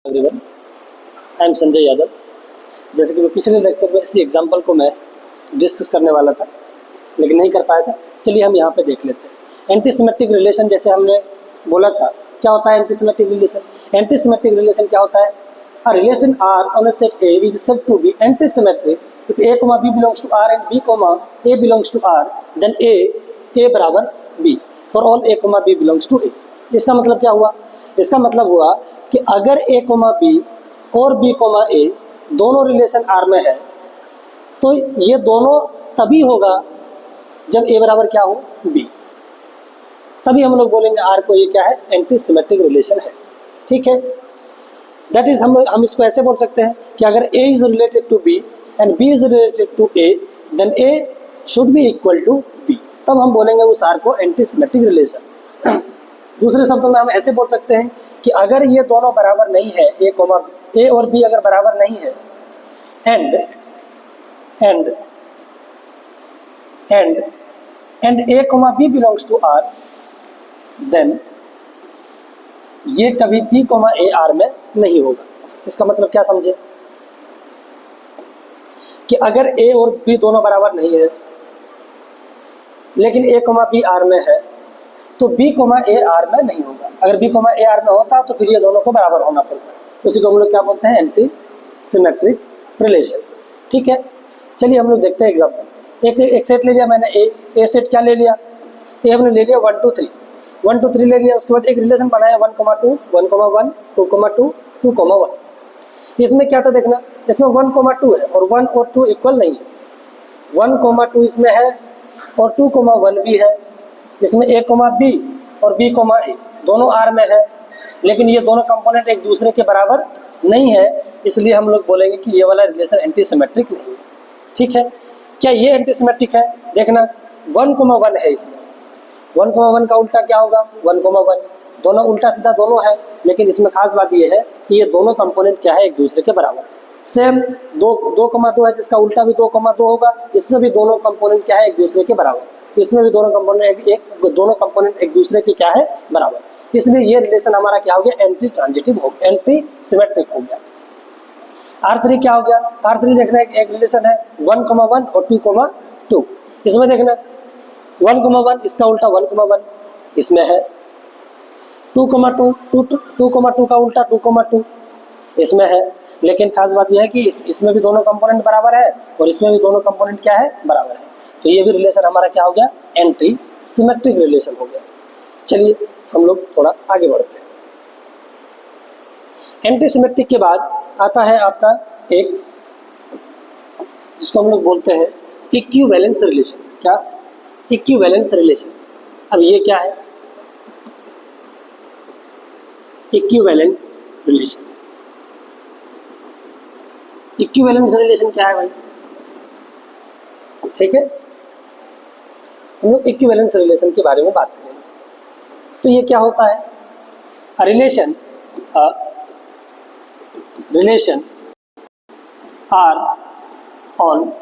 Everyone, I am Sanjay Yadav. जैसे कि पिछले लेक्चर में इसी एग्जांपल को मैं डिस्कस करने वाला था लेकिन नहीं कर पाया था। चलिए हम यहाँ पे देख लेते हैं। एंटी सिमेट्रिक रिलेशन जैसे हमने बोला था, क्या होता है anti symmetric relation? Anti symmetric relation क्या होता है? A relation R on a set A is said to be anti symmetric if A comma B belongs to R and B comma A belongs to R, then A बराबर B for all A comma B belongs to A. इसका मतलब क्या हुआ? इसका मतलब हुआ कि अगर ए कोमा बी और बी कोमा ए दोनों रिलेशन आर में है तो ये दोनों तभी होगा जब ए बराबर क्या हो? बी। तभी हम लोग बोलेंगे आर को ये क्या है? एंटी सिमेट्रिक रिलेशन है। ठीक है, दैट इज हम इसको ऐसे बोल सकते हैं कि अगर A is related to B and B is related to A, then A should be equal to B. तब हम बोलेंगे उस आर को एंटी सिमेट्रिक रिलेशन। दूसरे शब्दों में हम ऐसे बोल सकते हैं कि अगर ये दोनों बराबर नहीं है, ए और बी अगर बराबर नहीं है and A comma B belongs to R, then ये कभी बी कोमा ए आर में नहीं होगा। इसका मतलब क्या समझे? कि अगर ए और बी दोनों बराबर नहीं है लेकिन ए कोमा बी आर में है तो बी कोमा ए आर में नहीं होगा। अगर बी कोमा ए आर में होता तो फिर ये दोनों को बराबर होना पड़ता है। उसी को हम लोग क्या बोलते हैं? Anti symmetric relation. ठीक है, चलिए हम लोग देखते हैं एग्जाम्पल। एक सेट ले लिया मैंने, ए सेट क्या ले लिया? ए हमने ले लिया 1 2 3, 1 2 3 ले लिया। उसके बाद एक रिलेशन बनाया 1 2 1 1 2 2 2 1। इसमें क्या था देखना, इसमें 1 2 है और 1 और 2 इक्वल नहीं है। 1 2 इसमें है और 2 1 भी है। इसमें ए कोमा बी और बी कोमा ए दोनों आर में है लेकिन ये दोनों कंपोनेंट एक दूसरे के बराबर नहीं है, इसलिए हम लोग बोलेंगे कि ये वाला रिलेशन एंटी सिमेट्रिक नहीं है। ठीक है, क्या ये एंटी सिमेट्रिक है? देखना 1 1 है इसमें, 1 1 का उल्टा क्या होगा? 1 1। दोनों उल्टा सीधा दोनों है, लेकिन इसमें खास बात ये है कि ये दोनों कंपोनेंट क्या है? एक दूसरे के बराबर। सेम 2 है जिसका उल्टा भी 2 2 होगा, इसमें भी दोनों कंपोनेंट क्या है? एक दूसरे के बराबर। इसमें भी दोनों कंपोनेंट एक दूसरे के क्या है? बराबर। इसलिए ये रिलेशन हमारा क्या हो गया? एंटी ट्रांजिटिव हो गया, एंटी सिमेट्रिक हो गया। R3 क्या हो गया? R3 देखना एक रिलेशन है 1 1 और 2 2। इसमें देखना 1 1 इसका उल्टा 1 1 इसमें है, 2 2 का उल्टा 2 2 इसमें है। लेकिन खास बात यह है कि इसमें भी दोनों कंपोनेंट बराबर है और इसमें भी दोनों कंपोनेंट क्या है? बराबर है। तो ये भी रिलेशन हमारा क्या हो गया? एंटी सिमेट्रिक रिलेशन हो गया। चलिए हम लोग थोड़ा आगे बढ़ते हैं। एंटी सिमेट्रिक के बाद आता है आपका एक जिसको हम लोग बोलते हैं इक्विवेलेंस रिलेशन। क्या? Equivalence relation. अब ये क्या है? Equivalence relation. इक्विवेलेंस रिलेशन क्या है भाई? ठीक है, हम लोग इक्विवेलेंस रिलेशन के बारे में बात करेंगे। तो ये क्या होता है? A relation R on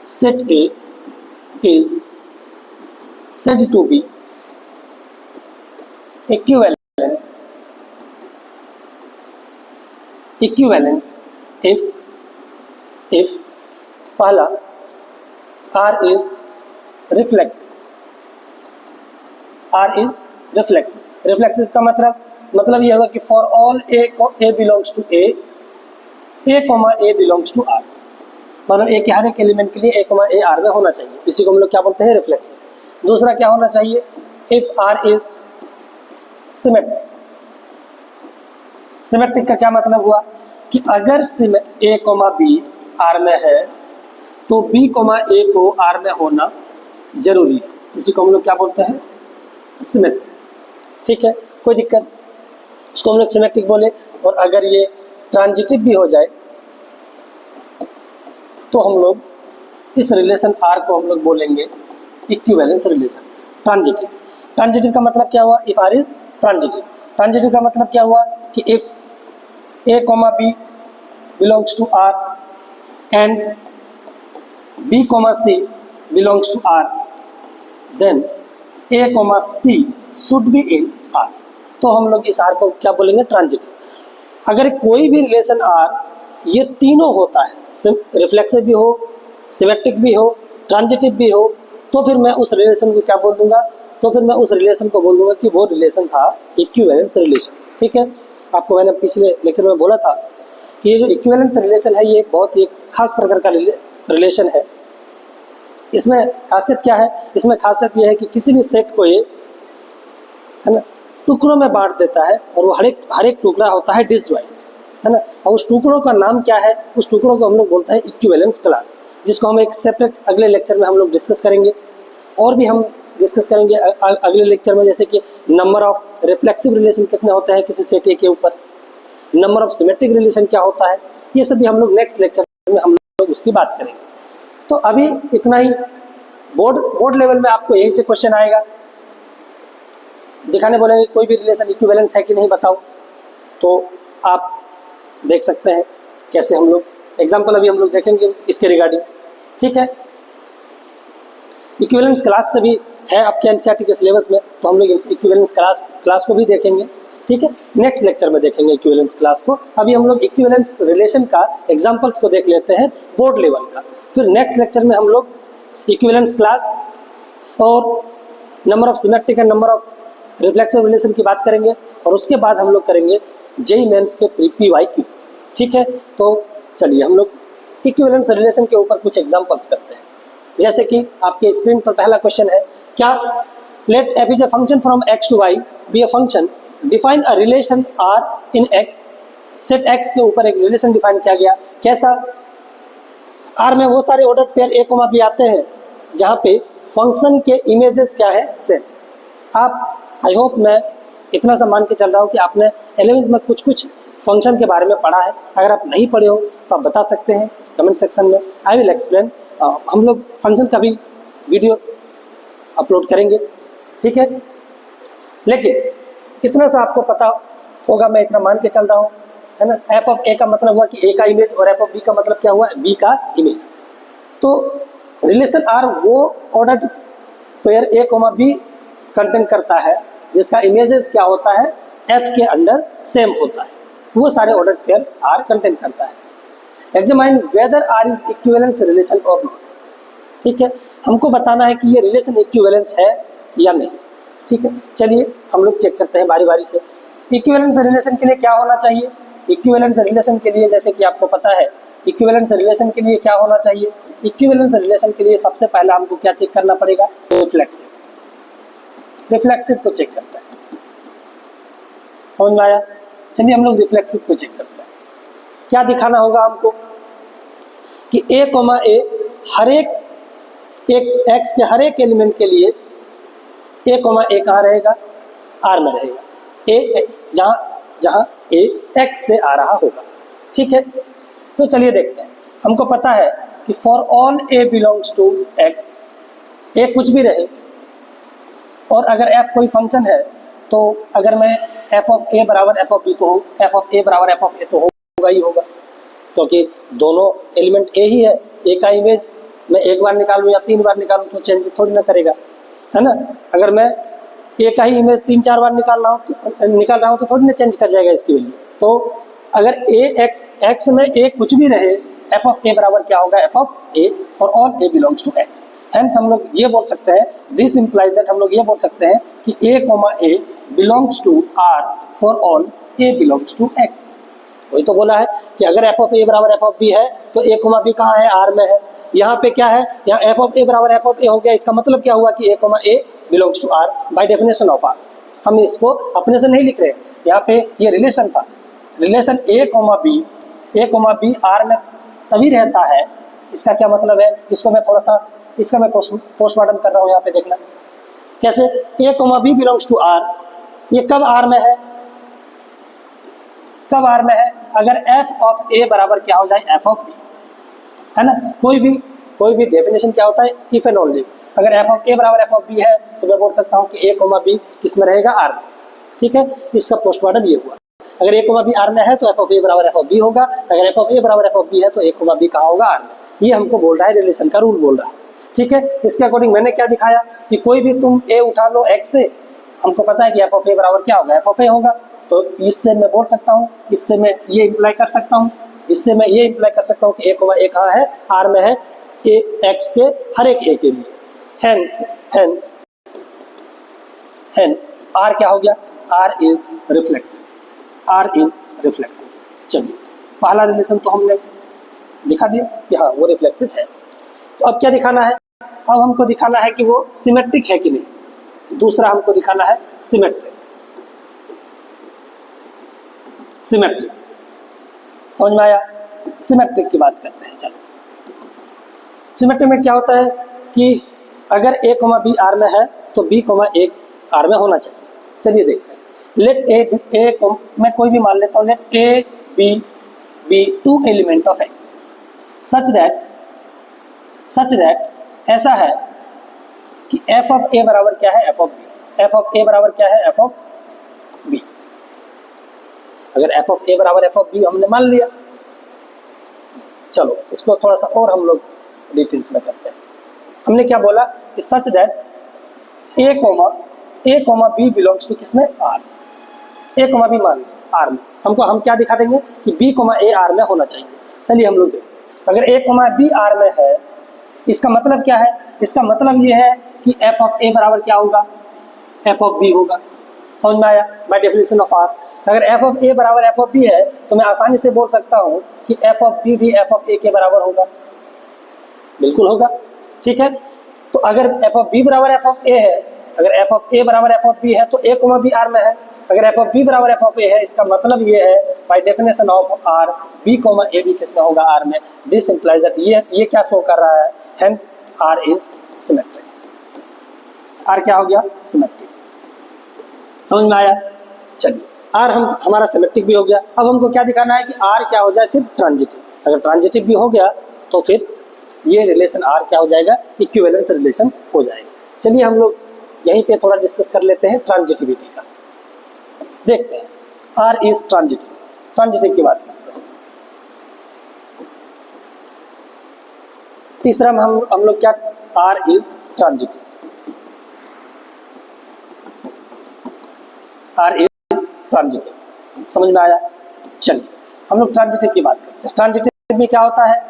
set A is said to be equivalence if पहला R is reflexive। reflexive का मतलब यह होगा कि for all A belongs to A comma A belongs to R. मतलब ए के हर एक एलिमेंट के लिए ए कोमा ए आर में होना चाहिए। इसी को हम लोग क्या बोलते हैं? रिफ्लेक्सिव। दूसरा क्या होना चाहिए? If R is symmetric. Symmetric का क्या मतलब हुआ कि अगर ए कोमा बी आर में है तो बी कोमा ए को आर में होना जरूरी है। इसी को हम लोग क्या बोलते हैं? सिमेट्रिक। ठीक है, कोई दिक्कत, उसको हम लोग सिमेट्रिक बोले। और अगर ये ट्रांजिटिव भी हो जाए तो हम लोग इस रिलेशन आर को हम लोग बोलेंगे इक्विवेलेंस रिलेशन। ट्रांजिटिव का मतलब क्या हुआ? इफ आर इज ट्रांजिटिव का मतलब क्या हुआ कि if A comma B belongs to R and B comma C belongs to R, then A comma C should be in R. तो हम लोग इस आर को क्या बोलेंगे? ट्रांजिटिव। अगर कोई भी रिलेशन आर ये तीनों होता है, रिफ्लेक्सिव भी हो, सिमेट्रिक भी हो, ट्रांजिटिव भी हो, तो फिर मैं उस रिलेशन को क्या बोल दूंगा, तो फिर मैं उस रिलेशन को बोल दूंगा कि वो रिलेशन था इक्विवेलेंस रिलेशन। ठीक है, आपको मैंने पिछले लेक्चर में बोला था कि ये जो इक्विवेलेंस रिलेशन है ये बहुत ही खास प्रकार का रिलेशन है। इसमें खासियत क्या है, इसमें खासियत ये है कि किसी भी सेट को ये है ना टुकड़ों में बांट देता है और वो हर एक टुकड़ा होता है डिसजॉइंट, है ना, और उस टुकड़ों का नाम क्या है, उस टुकड़ों को हम लोग बोलते हैं इक्विवेलेंस क्लास, जिसको हम एक सेपरेट अगले लेक्चर में हम लोग डिस्कस करेंगे। और भी हम डिस्कस करेंगे अगले लेक्चर में, जैसे कि नंबर ऑफ रिफ्लेक्सिव रिलेशन कितने होते हैं किसी सेट ए के ऊपर, नंबर ऑफ सिमेट्रिक रिलेशन क्या होता है, ये सब भी हम लोग नेक्स्ट लेक्चर में हम लोग उसकी बात करेंगे। तो अभी इतना ही। बोर्ड लेवल में आपको यही से क्वेश्चन आएगा, दिखाने बोलेंगे कोई भी रिलेशन इक्विवेलेंस है कि नहीं बताओ, तो आप देख सकते हैं कैसे हम लोग एग्जाम्पल अभी हम लोग देखेंगे इसके रिगार्डिंग। ठीक है, इक्विवेलेंस क्लास से भी है आपके एनसीईआरटी के सिलेबस में, तो हम लोग इक्विवेलेंस क्लास को भी देखेंगे। ठीक है, नेक्स्ट लेक्चर में देखेंगे इक्विवेलेंस क्लास को। अभी हम लोग इक्विवेलेंस रिलेशन का एग्जांपल्स को देख लेते हैं बोर्ड लेवल का, फिर नेक्स्ट लेक्चर में हम लोग इक्विवेलेंस क्लास और number of symmetric and number of reflexive relation की बात करेंगे, और उसके बाद हम लोग करेंगे जेईई मेंस के PYQs। ठीक है, तो चलिए हम लोग इक्विवेलेंस रिलेशन के ऊपर कुछ एग्जांपल्स करते हैं। जैसे कि आपके स्क्रीन पर पहला क्वेश्चन है, क्या let f is a function from x to y be a function define a relation r in x। सेट x के ऊपर एक रिलेशन डिफाइन किया गया, कैसा, r में वो सारे ऑर्डर पेयर a, b आते हैं जहाँ पे फंक्शन के इमेजेस क्या है सेम। आप आई होप मैं इतना सा मान के चल रहा हूँ कि आपने 11th में कुछ फंक्शन के बारे में पढ़ा है। अगर आप नहीं पढ़े हो तो आप बता सकते हैं कमेंट सेक्शन में, आई विल एक्सप्लेन। हम लोग फंक्शन का भी वीडियो अपलोड करेंगे। ठीक है, लेकिन इतना सा आपको पता होगा, मैं इतना मान के चल रहा हूँ, है ना। एफ ऑफ ए का मतलब हुआ कि ए का इमेज, और एफ ऑफ बी का मतलब क्या हुआ, बी का इमेज। तो रिलेशन आर वो order pair A comma B content करता है जिसका इमेजेस क्या होता है, एफ के अंडर सेम होता है, वो सारे ऑर्डर पेयर आर कंटेंट करता है। Examine whether R is equivalence relation और नॉट। ठीक है, हमको बताना है कि ये रिलेशन इक्विवेलेंस है या नहीं। ठीक है, चलिए हम लोग चेक करते हैं बारी बारी से। इक्विवेलेंस रिलेशन के लिए क्या होना चाहिए, इक्विवेलेंस रिलेशन के लिए जैसे कि आपको पता है, इक्विवेलेंस रिलेशन के लिए क्या होना चाहिए, इक्विवेलेंस रिलेशन के लिए सबसे पहला हमको क्या चेक करना पड़ेगा, रिफ्लेक्सिव। रिफ्लेक्सिव को चेक करते हैं, समझ में आया। चलिए हम लोग रिफ्लेक्सिव को चेक करते हैं। क्या दिखाना होगा हमको कि ए कोमा ए हर एक एक्स के हर एक एलिमेंट के लिए ए कोमा ए कहाँ रहेगा, आर में रहेगा, ए जहाँ ए एक्स से आ रहा होगा। ठीक है, तो चलिए देखते हैं। हमको पता है कि for all A belongs to X, A कुछ भी रहे, और अगर एफ कोई फंक्शन है तो अगर मैं एफ ऑफ ए बराबर एफ ऑफ बी तो हो, एफ ऑफ ए बराबर एफ ऑफ ए तो होगा ही होगा, क्योंकि दोनों एलिमेंट ए ही है। ए का इमेज मैं एक बार निकालूं या 3 बार निकालूं तो चेंज थोड़ी ना करेगा, है ना। अगर मैं ए का ही इमेज 3-4 बार निकाल रहा हूँ तो थोड़ी ना चेंज कर जाएगा इसकी वैल्यू। तो अगर एक्स में ए कुछ भी रहे, एफ ऑफ ए बराबर क्या होगा, F of A for all A belongs to X. Hence हम लोग ये बोल सकते हैं, दिस इम्प्लाइज दैट हम लोग ये बोल सकते हैं कि A comma A belongs to R for all A belongs to X. वही तो बोला है कि अगर एफ ऑफ ए बराबर एफ ऑफ बी है तो ए कोमा बी कहाँ है, आर में है। यहाँ पे क्या है, यहाँ एफ ऑफ ए बराबर एफ ऑफ ए हो गया, इसका मतलब क्या हुआ कि A comma A belongs to R by definition of R. हम इसको अपने से नहीं लिख रहे, यहाँ पे ये रिलेशन था, relation A comma B R में तभी रहता है। इसका क्या मतलब है, इसको मैं थोड़ा सा इसका मैं पोस्टमार्टम कर रहा हूँ, यहाँ पे देखना कैसे। A comma B belongs to R, ये कब आर में है, कब आर में है, अगर एफ ऑफ ए बराबर क्या हो जाए, एफ ऑफ बी, है ना। कोई भी डेफिनेशन क्या होता है, इफ एंड ओनली। अगर एफ ऑफ ए बराबर एफ ऑफ बी है तो मैं बोल सकता हूँ कि ए कोमा बी किस में रहेगा, आर में। ठीक है, इसका पोस्टमार्टम ये हुआ। अगर ए कोमा बी आर में है तो एफ ऑफ ए बराबर एफ ऑफ बी होगा, अगर एफ ऑफ ए बराबर एफ ऑफ बी है तो ए कोमा बी कहाँ होगा, आर में। ये हमको बोल रहा है, रिलेशन का रूल बोल रहा है। ठीक है, इसके अकॉर्डिंग मैंने क्या दिखाया कि कोई भी तुम ए उठा लो एक्स से, हमको पता है कि एफ ऑफ ए बराबर क्या होगा, एफ ऑफ ए होगा। तो इससे मैं बोल सकता हूँ, इससे मैं ये इम्प्लाई कर सकता हूँ, इससे मैं ये इम्प्लाई कर सकता हूँ कि a, कहाँ है, R में है, x के हर एक a के लिए। हेंस R क्या हो गया, R is reflexive, R is reflexive. चलिए पहला रिलेशन तो हमने दिखा दिया कि हाँ वो रिफ्लेक्सिव है। तो अब क्या दिखाना है, अब हमको दिखाना है कि वो सिमेट्रिक है कि नहीं। दूसरा हमको दिखाना है सिमेट्रिक। समझ में आया। सिमेट्रिक की बात करते हैं। चलो सिमेट्रिक में क्या होता है कि अगर a, b R में है तो b, a R में होना चाहिए। चलिए देखते हैं। लेट a मैं कोई भी मान लेता हूँ, let a b be two element of x such that ऐसा है कि f ऑफ a बराबर क्या है, f of b। f of a बराबर क्या है, f ऑफ b। अगर f ऑफ a बराबर f ऑफ b हमने मान लिया, चलो इसको थोड़ा सा और हम लोग डिटेल्स में करते हैं। हमने क्या बोला कि such that a, b belongs to किसमें, R। a, b मान लिया R में। हम क्या दिखा देंगे कि b, a R में होना चाहिए। चलिए हम लोग देखते हैं। अगर a, b R में है, इसका मतलब क्या है, इसका मतलब ये है कि f ऑफ a बराबर क्या होगा, f ऑफ b होगा। समझ में आया, बाय डेफिनेशन ऑफ R। अगर f ऑफ a बराबर f ऑफ b है तो मैं आसानी से बोल सकता हूँ कि f ऑफ b भी f ऑफ a के बराबर होगा। बिल्कुल होगा, ठीक है। तो अगर f ऑफ b बराबर f ऑफ a है, अगर f ऑफ a बराबर f ऑफ b है तो a, b R में है। अगर f ऑफ b बराबर f ऑफ a है, इसका मतलब ये है bye definition of R b, a भी किसमें होगा, R में। दिस इंप्लाइज दैट ये क्या शो कर रहा है, hence R is symmetric. R क्या हो गया, सिमेट्रिक। समझ में आया। चलिए R हमारा सिमेट्रिक भी हो गया। अब हमको क्या दिखाना है कि R क्या हो जाए, सिर्फ ट्रांजिटिव। अगर ट्रांजिटिव भी हो गया तो फिर ये रिलेशन R क्या हो जाएगा, इक्विवेलेंस रिलेशन हो जाएगा। चलिए हम लोग यहीं पे थोड़ा डिस्कस कर लेते हैं ट्रांजिटिविटी का। देखते हैं R इज ट्रांजिटिव की बात करते हैं। तीसरा में हम लोग क्या, R is transitive. R is transitive. समझ में आया। चलिए हम लोग ट्रांजिटिव की बात करते हैं। ट्रांजिटिव में क्या होता है,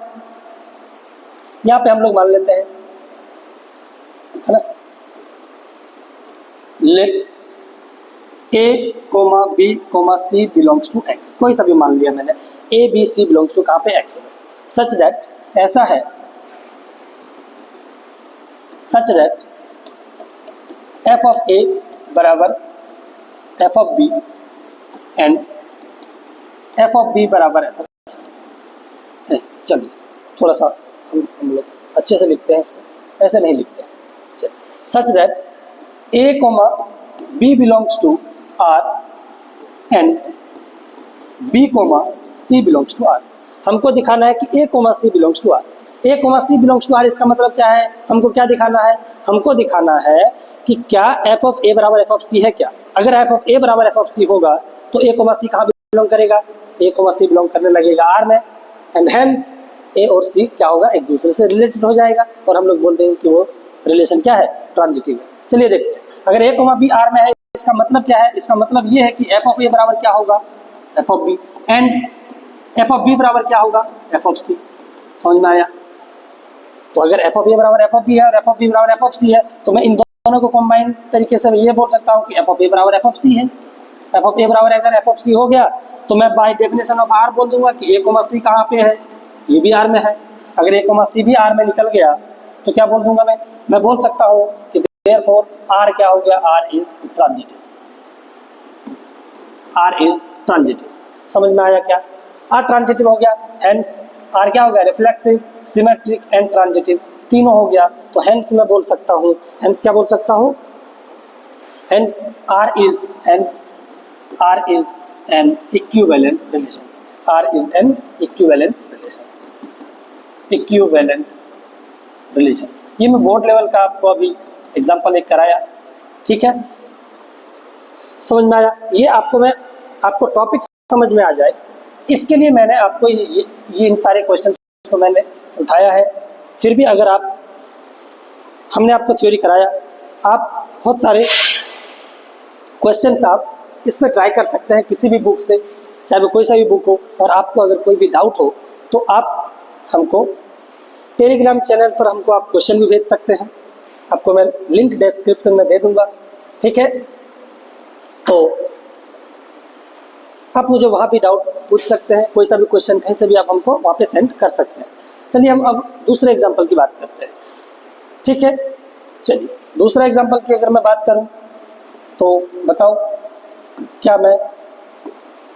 यहाँ पे हम लोग मान लेते हैं, है ना, let a, b, c belongs to x। कोई सा भी मान लिया मैंने, a, b, c belongs to कहाँ पे, x में। सच दैट ऐसा है, सच दैट f ऑफ a बराबर f of b and f of b बराबर f ऑफ c। चलिए थोड़ा सा हम लोग अच्छे से लिखते हैं इसको, ऐसे नहीं लिखते हैं। Such that a, b belongs to R and b, c belongs to R। हमको दिखाना है कि a, c belongs to R। a, c belongs to R इसका मतलब क्या है, हमको क्या दिखाना है, हमको दिखाना है कि क्या f ऑफ a बराबर f ऑफ c है क्या। अगर f ऑफ a बराबर f ऑफ c होगा तो a, c कहाँ बिलोंग करेगा, a, c बिलोंग करने लगेगा R में, एंड हेंस a और c क्या होगा, एक दूसरे से रिलेटेड हो जाएगा और हम लोग बोलते हैं कि वो रिलेशन क्या है, ट्रांजिटिव है। चलिए देखते हैं। अगर a, b R में है, इसका मतलब क्या है, इसका मतलब ये है कि f ऑफ a बराबर क्या होगा, f of b, and f of b बराबर क्या होगा, f ऑफ c। समझ में आया। तो अगर f ऑफ a बराबर f ऑफ b है और f ऑफ b बराबर f ऑफ c है तो मैं इन दोनों को कंबाइन तरीके से ये बोल सकता हूँ कि f ऑफ a बराबर f ऑफ c है। f ऑफ a बराबर अगर f ऑफ c हो गया तो मैं बाय डेफिनेशन ऑफ R बोल दूंगा कि a, c कहाँ पे है, ये भी R में है। अगर a, c भी R में निकल गया तो क्या बोल दूंगा मैं बोल सकता हूँ कि देयरफॉर R क्या हो गया, R is transitive. R is transitive. समझ में आया क्या, R ट्रांजिटिव हो गया, हेंस R क्या हो गया, रिफ्लेक्सिव, सिमेट्रिक एंड ट्रांजिटिव, तीनों हो गया। तो हेंस मैं बोल सकता हूँ, हेंस क्या बोल सकता हूँ, hence R is an equivalence relation. R is an equivalence relation. Equivalence relation, ये मैं बोर्ड लेवल का आपको अभी एग्जाम्पल एक कराया, ठीक है। समझ में आया। ये आपको टॉपिक समझ में आ जाए, इसके लिए मैंने आपको ये इन सारे क्वेश्चन को मैंने उठाया है। फिर भी अगर हमने आपको थ्योरी कराया, आप बहुत सारे क्वेश्चंस आप इसमें ट्राई कर सकते हैं किसी भी बुक से, चाहे वो कोई सा भी बुक हो। और आपको अगर कोई भी डाउट हो तो आप हमको टेलीग्राम चैनल पर हमको आप क्वेश्चन भी भेज सकते हैं, आपको मैं लिंक डिस्क्रिप्शन में दे दूंगा, ठीक है। तो आप मुझे वहाँ भी डाउट पूछ सकते हैं, कोई सा भी क्वेश्चन कहीं से भी आप हमको वहाँ पे सेंड कर सकते हैं। चलिए हम अब दूसरे एग्जाम्पल की बात करते हैं, ठीक है। चलिए दूसरा एग्जाम्पल की अगर मैं बात करूँ तो बताओ क्या मैं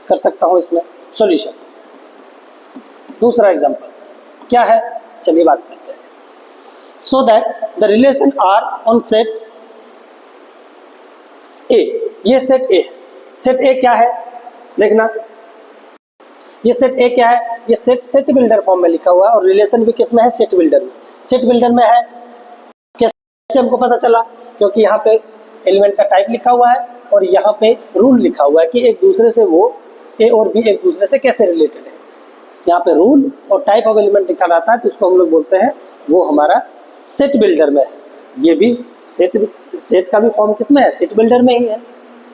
कर सकता हूँ इसमें सॉल्यूशन। दूसरा एग्जाम्पल क्या है, चलिए बात करते हैं। So that the relation R on set A, ये सेट ए, सेट ए क्या है देखना, ये सेट ए क्या है, ये सेट बिल्डर फॉर्म में लिखा हुआ है और रिलेशन भी किस में है, सेट बिल्डर में। सेट बिल्डर में है, कैसे हमको पता चला, क्योंकि यहाँ पे एलिमेंट का टाइप लिखा हुआ है और यहाँ पे रूल लिखा हुआ है कि एक दूसरे से वो ए और बी एक दूसरे से कैसे रिलेटेड है। यहाँ पे रूल और टाइप ऑफ एलिमेंट लिखा रहता है तो उसको हम लोग बोलते हैं वो हमारा सेट बिल्डर में है। ये भी सेट का भी फॉर्म किस में है, सेट बिल्डर में ही है।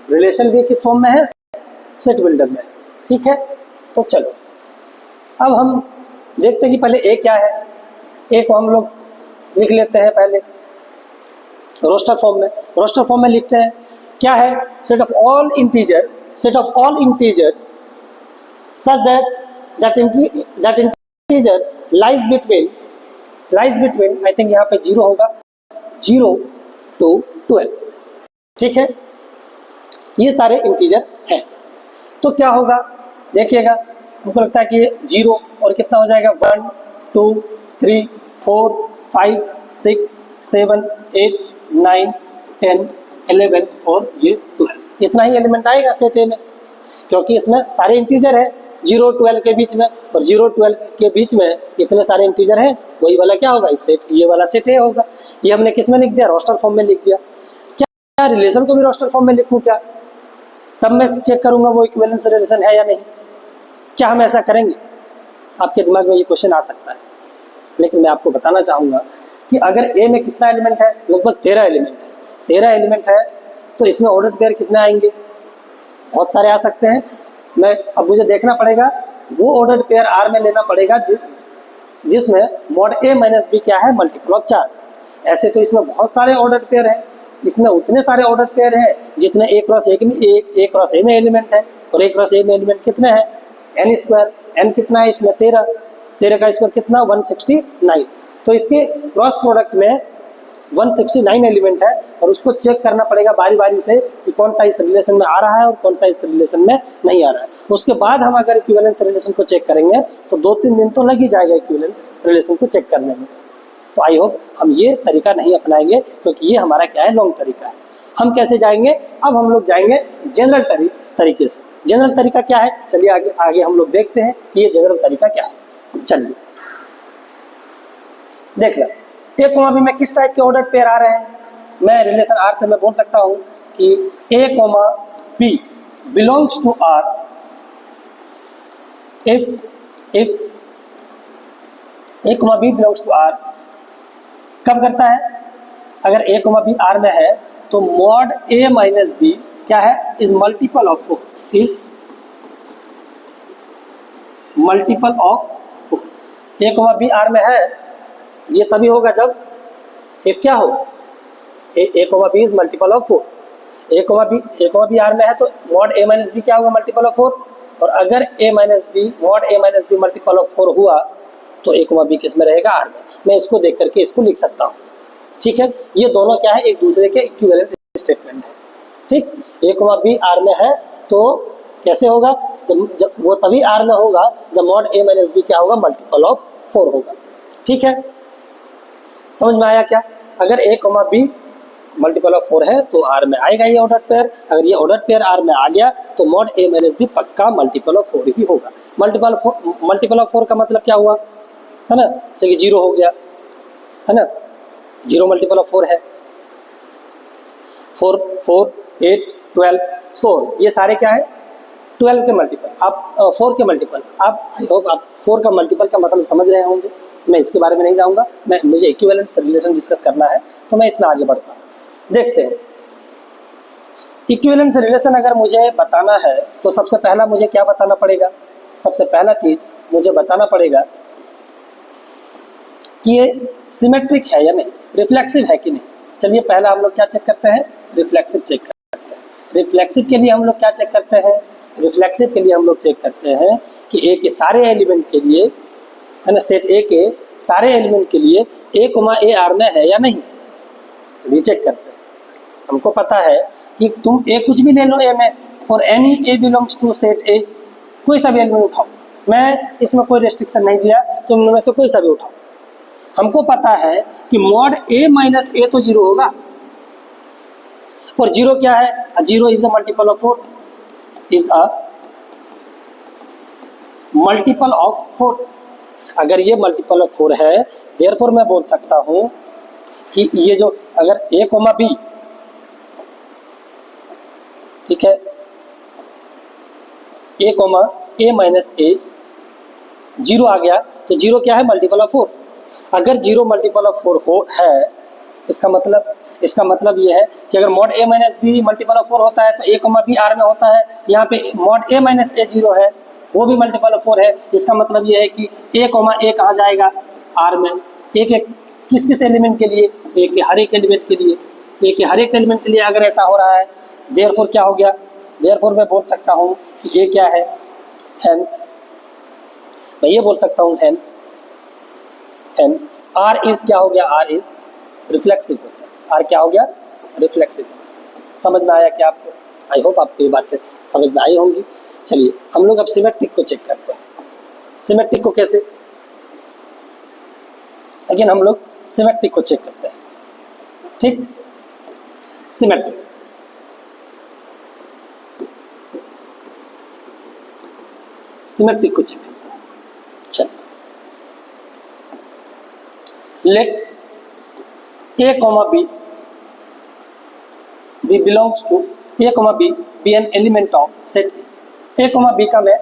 रिलेशन भी किस फॉर्म में है, सेट बिल्डर में, ठीक है। तो चलो अब हम देखते हैं कि पहले ए क्या है। ए को हम लोग लिख लेते हैं पहले रोस्टर फॉर्म में। रोस्टर फॉर्म में लिखते हैं क्या है, set of all integer such that integer lies between I think यहाँ पे 0 होगा, 0 to 12, ठीक है। ये सारे इंटीजर हैं। तो क्या होगा देखिएगा, हमको लगता है कि 0 और कितना हो जाएगा 1 2 3 4 5 6 7 8 9 10 11 और ये 12, इतना ही एलिमेंट आएगा सेट ए में, क्योंकि इसमें सारे इंटीजर है 0 12 के बीच में, और 0 12 के बीच में इतने सारे इंटीजर हैं, वही वाला क्या होगा, इस सेट, ये वाला सेट ए होगा। ये हमने किस में लिख दिया, रोस्टर फॉर्म में लिख दिया। क्या रिलेशन को भी रोस्टर फॉर्म में लिखूँ क्या, तब मैं चेक करूंगा वो इक्विवेलेंस रिलेशन है या नहीं। क्या हम ऐसा करेंगे, आपके दिमाग में ये क्वेश्चन आ सकता है, लेकिन मैं आपको बताना चाहूँगा कि अगर ए में कितना एलिमेंट है, लगभग 13 एलिमेंट है। 13 एलिमेंट है तो इसमें ऑर्डर पेयर कितने आएंगे, बहुत सारे आ सकते हैं। अब मुझे देखना पड़ेगा वो ऑर्डर पेयर आर में लेना पड़ेगा जिसमें मॉड ए माइनस बी क्या है, मल्टीपल ऑफ 4। ऐसे तो इसमें बहुत सारे ऑर्डर पेयर हैं, इसमें उतने सारे ऑर्डर पेयर हैं जितने ए क्रॉस ए में एलिमेंट है, और ए क्रॉस ए में एलिमेंट कितने हैं, एन स्क्वायर। एन कितना है इसमें 13, 13 का स्क्वायर कितना 169। तो इसके क्रॉस प्रोडक्ट में 169 एलिमेंट है, और उसको चेक करना पड़ेगा बारी बारी से कि कौन सा इस रिलेशन में आ रहा है और कौन सा इस रिलेशन में नहीं आ रहा है। उसके बाद हम अगर इक्विवेलेंस रिलेशन को चेक करेंगे तो 2-3 दिन तो लग ही जाएगा इक्विवेलेंस रिलेशन को चेक करने में। तो आई होप हम ये तरीका नहीं अपनाएंगे, क्योंकि ये हमारा क्या है, लॉन्ग तरीका है। हम कैसे जाएंगे, अब हम लोग जाएंगे जनरल तरीके से। जनरल तरीका क्या है, चलिए आगे हम लोग देखते हैं कि ये जनरल तरीका क्या है। चलिए देख लें ए कोमा बी में किस टाइप के ऑर्डर पेयर आ रहे हैं। मैं रिलेशन आर से मैं बोल सकता हूं कि A comma B belongs to R if A comma B belongs to R. कब करता है, अगर ए कोमा बी आर में है तो मॉड ए माइनस बी क्या है, is multiple of 4, is multiple of 4। A comma B R में है, ये तभी होगा जब इफ क्या हो, A comma B is multiple of 4। A comma B R में है तो मॉड ए माइनस बी क्या होगा, मल्टीपल ऑफ 4। और अगर mod A minus be multiple of 4 हुआ तो ए कोमा बी किस में रहेगा, आर में। मैं इसको देख करके इसको लिख सकता हूँ, ठीक है। ये दोनों क्या है, एक दूसरे के इक्विवेलेंट स्टेटमेंट है, ठीक। ए कोमा बी आर में है तो कैसे होगा, जब वो तभी आर में होगा जब मॉड ए माइनस बी क्या होगा, मल्टीपल ऑफ 4 होगा, ठीक है। समझ में आया क्या, अगर A comma be multiple of 4 है तो आर में आएगा ये ऑर्डर पेयर। अगर ये ऑर्डर पेयर आर में आ गया तो मॉड ए माइनस बी पक्का मल्टीपल ऑफ 4 ही होगा। मल्टीपल ऑफ 4 का मतलब क्या हुआ, है ना, जैसे कि 0 हो गया, है ना, 0 मल्टीपल ऑफ 4 है, 4 4 8 12 16, ये सारे क्या है, 12 के मल्टीपल। आप 4 के मल्टीपल, आप आई होप आप 4 का मल्टीपल का मतलब समझ रहे होंगे। मैं इसके बारे में नहीं जाऊंगा, मुझे इक्विवेलेंस रिलेशन डिस्कस करना है तो मैं इसमें आगे बढ़ता हूँ। देखते हैं इक्विवेलेंस रिलेशन अगर मुझे बताना है तो सबसे पहला मुझे क्या बताना पड़ेगा? सबसे पहला चीज मुझे बताना पड़ेगा कि ये सिमेट्रिक है या नहीं, रिफ्लेक्सिव है कि नहीं। चलिए पहला हम लोग क्या चेक करते हैं? रिफ्लेक्सिव चेक करते हैं। रिफ्लेक्सिव के लिए हम लोग क्या चेक करते हैं? रिफ्लेक्सिव के लिए हम लोग चेक करते हैं कि ए के सारे एलिमेंट के लिए, है ना, सेट ए के सारे एलिमेंट के लिए ए कोमा ए आर में है या नहीं। चलिए चेक करते हैं। हमको पता है कि तुम ए कुछ भी ले लो ए में, for any A belongs to set A, कोई सा भी एलिमेंट उठाओ, मैं इसमें कोई रेस्ट्रिक्शन नहीं दिया, तुम इनमें से कोई सा भी उठाओ। हमको पता है कि मॉड ए माइनस ए तो जीरो होगा, और जीरो क्या है? Zero is a multiple of four, is a multiple of four. अगर ये मल्टीपल ऑफ फोर है, देयरफॉर मैं बोल सकता हूं कि ये जो अगर ए कोमा बी, ठीक है, ए कोमा ए माइनस ए जीरो आ गया, तो जीरो क्या है? Multiple of four. अगर जीरो मल्टीपल ऑफ फोर हो है, इसका मतलब ये है कि अगर mod A minus be multiple of four होता है तो ए कोमा बी आर में होता है। यहाँ पे mod A minus A zero है, वो भी मल्टीपल ऑफ फोर है। इसका मतलब ये है कि ए कोमा ए कहाँ जाएगा? आर में। ए के किस किस एलिमेंट के लिए? ए के हर एक एलिमेंट के लिए। ए के हर एक एलिमेंट के लिए अगर ऐसा हो रहा है, देयरफॉर क्या हो गया? देयरफॉर मैं बोल सकता हूँ कि ए क्या है? हेंस मैं ये बोल सकता हूँ हेंस आर इज क्या हो गया? आर इज रिफ्लेक्सिव हो गया। आर क्या हो गया? रिफ्लेक्सिव। समझ में आया क्या आपको? आई होप आपको ये बातें समझ में आई होंगी। चलिए हम लोग अब सिमेट्रिक को चेक करते हैं। सिमेट्रिक को कैसे? अगेन हम लोग सिमेट्रिक को चेक करते हैं। ठीक, सिमेट्रिक सिमेट्रिक को चेक करते हैं। चलिए, let A comma B belongs to A comma B an element of set A comma B का मैं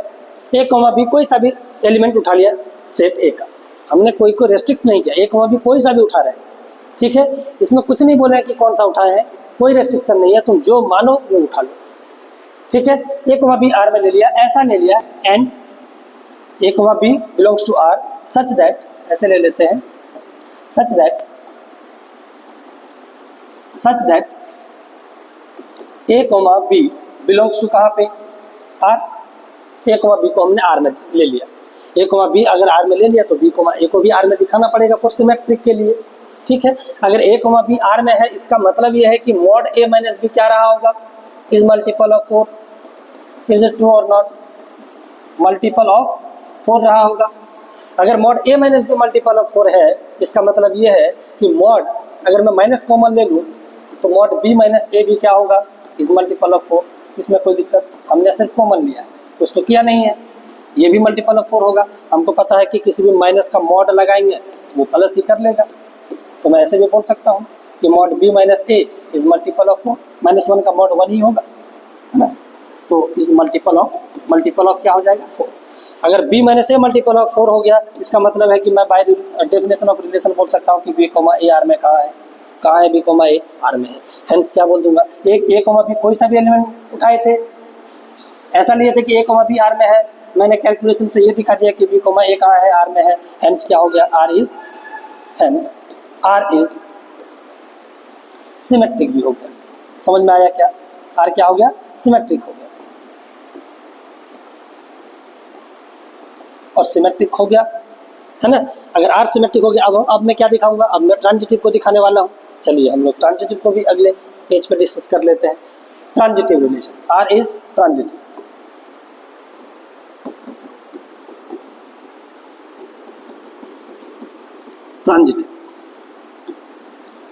ए कोमा बी कोई सा भी एलिमेंट उठा लिया सेट ए का। हमने कोई को रेस्ट्रिक्ट नहीं किया, ए कोमा बी कोई सा भी उठा रहे हैं, ठीक है। इसमें कुछ नहीं बोले कि कौन सा उठाए हैं, कोई रेस्ट्रिक्शन नहीं है, तुम जो मानो वो उठा लो, ठीक है। ए कोमा बी आर में ले लिया, ऐसा ले लिया, and A comma B belongs to R such that, ऐसे ले लेते हैं, such that A comma B belongs to कहाँ पे? आर। ए कोमा बी को हमने आर में ले लिया, ए कोमा बी अगर आर में ले लिया तो बी कोमा ए को भी आर में दिखाना पड़ेगा फॉर सिमेट्रिक के लिए, ठीक है। अगर ए कोमा बी आर में है, इसका मतलब ये है कि मॉड ए माइनस बी क्या रहा होगा? Is multiple of four. Is it true और नॉट? मल्टीपल ऑफ फोर रहा होगा। अगर mod A minus be multiple of four है, इसका मतलब ये है कि मॉड, अगर मैं माइनस कॉमन ले लूँ तो मॉड बी माइनस ए भी क्या होगा? Is multiple of four. इसमें कोई दिक्कत, हमने सिर्फ कॉमन लिया है, कुछ तो किया नहीं है, ये भी मल्टीपल ऑफ फोर होगा। हमको पता है कि किसी भी माइनस का मॉड लगाएंगे तो वो प्लस ही कर लेगा, तो मैं ऐसे भी बोल सकता हूँ कि mod B minus A is multiple of four. Minus one का मॉड वन ही होगा, है ना, तो इज मल्टीपल ऑफ क्या हो जाएगा? फोर। अगर B minus A multiple of four हो गया, इसका मतलब है कि मैं बाय डेफिनेशन ऑफ रिलेशन बोल सकता हूँ कि बी कोमा ए आर में कहाँ है? बी कोमा ए आर में है। हेंस क्या बोल दूंगा? ए कोमा बी कोई सा भी एलिमेंट उठाए थे, ऐसा लिए थे कि ए कोमा बी आर में है, मैंने कैलकुलेशन से ये दिखा दिया कि बी कोमा ए कहाँ है? आर में है। हेंस क्या हो गया? आर इज सिमेट्रिक भी हो गया। समझ में आया क्या? आर क्या हो गया? सिमेट्रिक हो गया। और सिमेट्रिक हो गया, है ना। अगर आर सिमेट्रिक हो गया, अब मैं क्या दिखाऊंगा? अब मैं ट्रांजिटिव को दिखाने वाला हूँ। चलिए हम लोग ट्रांजिटिव को भी अगले पेज पे डिस्कस कर लेते हैं। Transitive relation, R is transitive.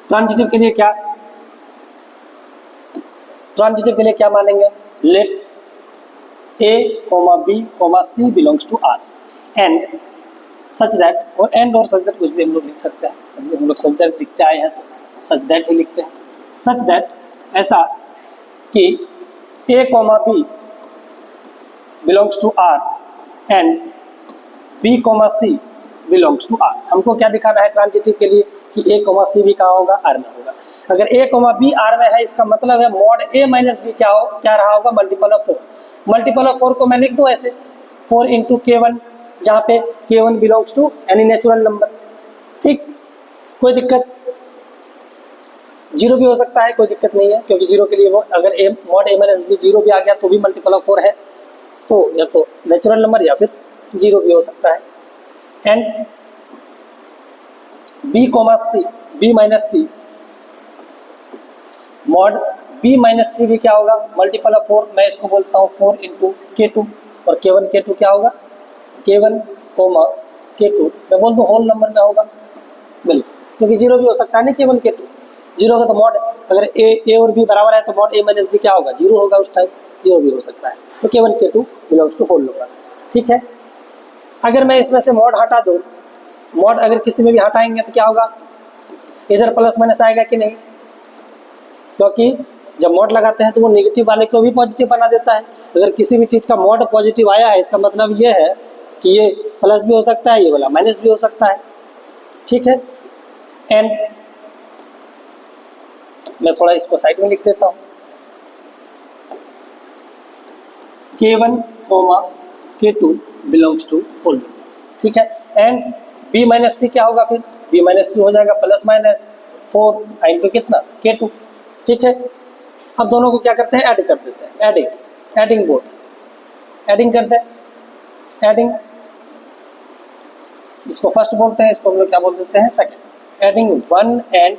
Transitive के लिए क्या? ट्रांजिटिव के लिए क्या मानेंगे? Let A comma B comma C belongs to R and such that, और एंड और सच दैट कुछ भी हम लोग लिख सकते हैं। हम लोग सच दैट लिखते आए हैं तो सच दैट ही लिखते हैं। सच दैट ऐसा कि A comma B belongs to R and B comma C belongs to R. हमको क्या दिखाना है ट्रांजिटिव के लिए कि ए कॉमा सी भी कहाँ होगा, आर में होगा। अगर ए कॉमा बी आर में है इसका मतलब है मॉड ए माइनस बी क्या रहा होगा, मल्टीपल ऑफ 4। मल्टीपल ऑफ 4 को मैं लिख दूं ऐसे 4 इंटू K1, जहाँ पे K1 belongs to any natural number. ठीक, कोई दिक्कत, जीरो भी हो सकता है, कोई दिक्कत नहीं है, क्योंकि जीरो के लिए वो अगर ए mod A minus B zero भी आ गया तो भी मल्टीपल ऑफ 4 है, तो या तो नेचुरल नंबर या फिर जीरो भी हो सकता है। And B comma C, B minus C, mod B minus C भी क्या होगा, मल्टीपल ऑफ 4। मैं इसको बोलता हूँ 4 इंटू K2, और K1 K2 क्या होगा, K1 कोमा K2 मैं बोल दूँ होल नंबर में होगा, बिल्कुल, क्योंकि जीरो भी हो सकता है ना K1 K2। जीरो होगा तो मॉड अगर ए और बी बराबर है तो मॉड ए माइनस बी क्या होगा, जीरो होगा, उस टाइम जीरो भी हो सकता है। तो K1 K2 belongs to whole number. ठीक है, अगर मैं इसमें से मॉड हटा दूँ, मॉड अगर किसी में भी हटाएंगे तो क्या होगा, इधर प्लस माइनस आएगा कि नहीं, क्योंकि जब मॉड लगाते हैं तो वो नेगेटिव वाले को भी पॉजिटिव बना देता है। अगर किसी भी चीज़ का मॉड पॉजिटिव आया है इसका मतलब ये है कि ये प्लस भी हो सकता है, ये वाला माइनस भी हो सकता है। ठीक है, एंड मैं थोड़ा इसको साइड में लिख देता हूँ, K1 comma K2 belongs to whole number. ठीक है, एंड बी माइनस सी क्या होगा, फिर बी माइनस सी हो जाएगा प्लस माइनस 4 इंटू कितना K2। ठीक है, अब दोनों को क्या करते हैं, ऐड कर देते हैं, एडिंग बोथ, एडिंग करते हैं, एडिंग, इसको फर्स्ट बोलते हैं, इसको हम लोग क्या बोल देते हैं, सेकंड। एडिंग 1 एंड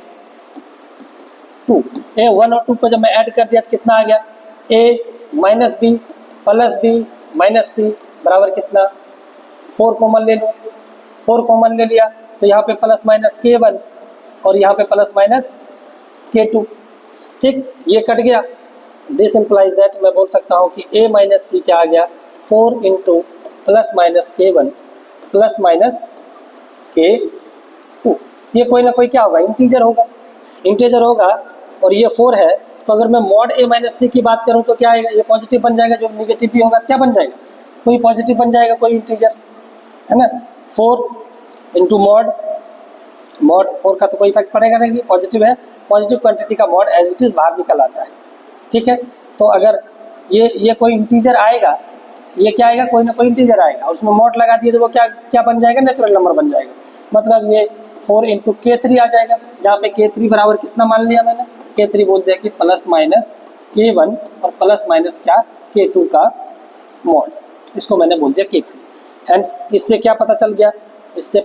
2, ए 1 और 2 को जब मैं ऐड कर दिया तो कितना आ गया, A minus B plus B minus C बराबर कितना, 4 कॉमन ले लो, 4 कॉमन ले लिया तो यहाँ पे प्लस माइनस K1 और यहाँ पे प्लस माइनस K2। ठीक, ये कट गया, दिस इम्प्लाइज दैट मैं बोल सकता हूँ कि ए माइनस सी क्या आ गया, 4 into plus minus K1 plus minus K2। ये कोई ना कोई क्या होगा, इंटीजर होगा, इंटीजर होगा, और ये 4 है तो अगर मैं मॉड ए माइनस सी की बात करूँ तो क्या आएगा, ये पॉजिटिव बन जाएगा, जो निगेटिव भी होगा तो क्या बन जाएगा, कोई पॉजिटिव बन जाएगा, कोई इंटीजर, है ना। 4 इंटू मॉड 4 का तो कोई इफेक्ट पड़ेगा नहीं, पॉजिटिव है, पॉजिटिव क्वांटिटी का मॉड एज इट इज़ बाहर निकल आता है। ठीक है, तो अगर ये कोई इंटीजर आएगा, ये क्या आएगा, कोई ना कोई इंटीजर आएगा, और उसमें मॉड लगा दिए तो वो क्या बन जाएगा, नेचुरल नंबर बन जाएगा। मतलब ये 4 इंटू K3 आ जाएगा, जहाँ पे K3 बराबर कितना मान लिया मैंने, K3 बोल दिया कि प्लस माइनस K1 और प्लस माइनस क्या K2 का मॉड, इसको मैंने बोल दिया K3। हैंस इससे क्या पता चल गया, इससे